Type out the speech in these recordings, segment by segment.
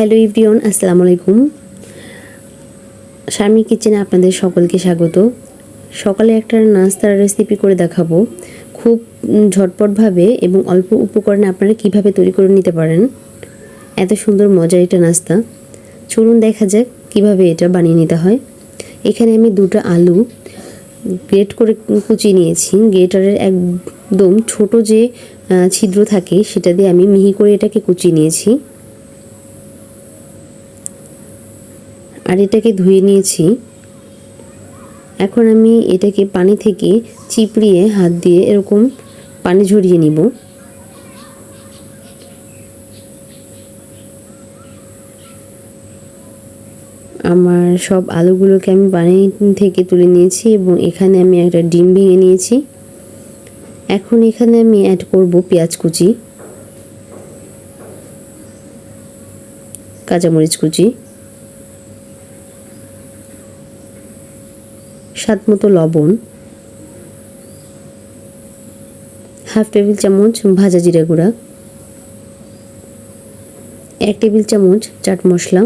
Hello everyone, আসসালামু আলাইকুম। শারমিন কিচেনে আপনাদের সকলকে স্বাগত। সকালে একটা নাস্তার রেসিপি করে দেখাবো, খুব ঝটপটভাবে এবং অল্প উপকরণে আপনারা কিভাবে তৈরি করে নিতে পারেন এত সুন্দর মজার একটা নাস্তা। চলুন দেখা যাক কিভাবে এটা বানিয়ে নিতে হয়। এখানে আমি 2টা আলু গ্রেট করে কুচিয়ে নিয়েছি। গ্রেটারের একদম ছোট যে ছিদ্র থাকে সেটা দিয়ে আমি মিহি করে এটাকে কুচিয়ে নিয়েছি। আর এটাকে ধুয়ে নিয়েছি। এখন আমি এটাকে পানি থেকে চিপড়িয়ে হাত দিয়ে এরকম পানি ঝরিয়ে নিব। আমার সব আলুগুলোকে আমি পানি থেকে তুলে নিয়েছি এবং এখানে আমি একটা ডিম ভেঙে নিয়েছি। এখন এখানে আমি অ্যাড করব পেঁয়াজ কুচি, কাঁচামরিচ কুচি, স্বাদমতো লবণ, হাফ টেবিল চামচ ভাজা জিরা গুঁড়া, 1 টেবিল চামচ চাট মশলা,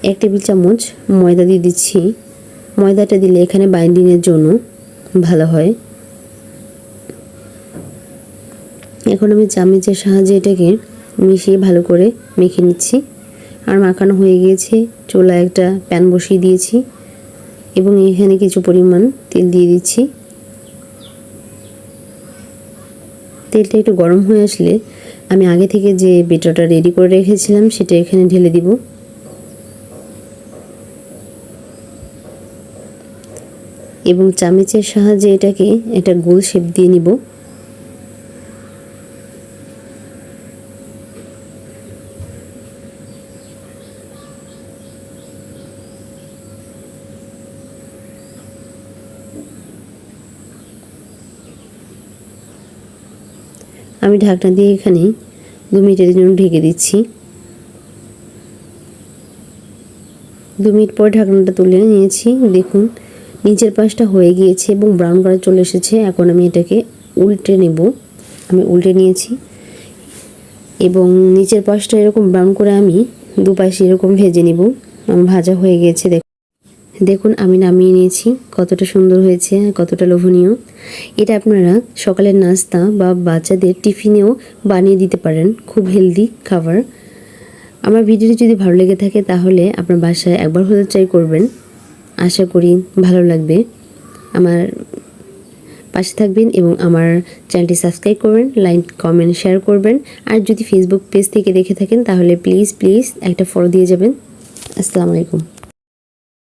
1 টেবিল চামচ ময়দা দিয়ে দিচ্ছি। ময়দাটা দিলে এখানে বাইন্ডিংয়ের জন্য ভালো হয়। এখন আমি চামচের সাহায্যে এটাকে মিশিয়ে ভালো করে মেখে নিচ্ছি। আর মাখানো হয়ে গিয়েছে। চুলায় একটা প্যান বসিয়ে দিয়েছি এবং এখানে কিছু পরিমাণ তেল দিয়ে দিচ্ছি। তেলটা একটু গরম হয়ে আসলে আমি আগে থেকে যে ব্যাটারটা রেডি করে রেখেছিলাম সেটা এখানে ঢেলে দিব এবং চামচের সাহায্যে এটাকে একটা গোল শেপ দিয়ে নিব। আমি ঢাকনা দিয়ে এখানে 2 মিনিটের জন্য ঢেকে দিচ্ছি। 2 মিনিট পর ঢাকনাটা তুলে নিয়েছি। দেখুন নিচের পাশটা হয়ে গিয়েছে এবং ব্রাউন কালার চলে এসেছে। এখন আমি এটাকে উল্টে নেব। আমি উল্টে নিয়েছি এবং নিচের পাশটা এরকম ব্রাউন করে আমি দুপাশে এরকম ভেজে নেব। আমার ভাজা হয়ে গেছে। দেখুন আমি নামিয়ে নিয়েছি। কতটা সুন্দর হয়েছে, কতটা লোভনীয়। এটা আপনারা সকালের নাস্তা বা বাচ্চাদের টিফিনেও বানিয়ে দিতে পারেন। খুব হেলদি খাবার। আমার ভিডিওটি যদি ভালো লেগে থাকে তাহলে আপনার বাসায় একবার হলেও ট্রাই করবেন। আশা করি ভালো লাগবে। আমার পাশে থাকবেন এবং আমার চ্যানেলটি সাবস্ক্রাইব করবেন, লাইক কমেন্ট শেয়ার করবেন। আর যদি ফেসবুক পেজ থেকে দেখে থাকেন তাহলে প্লিজ একটা ফলো দিয়ে যাবেন। আসসালামু আলাইকুম।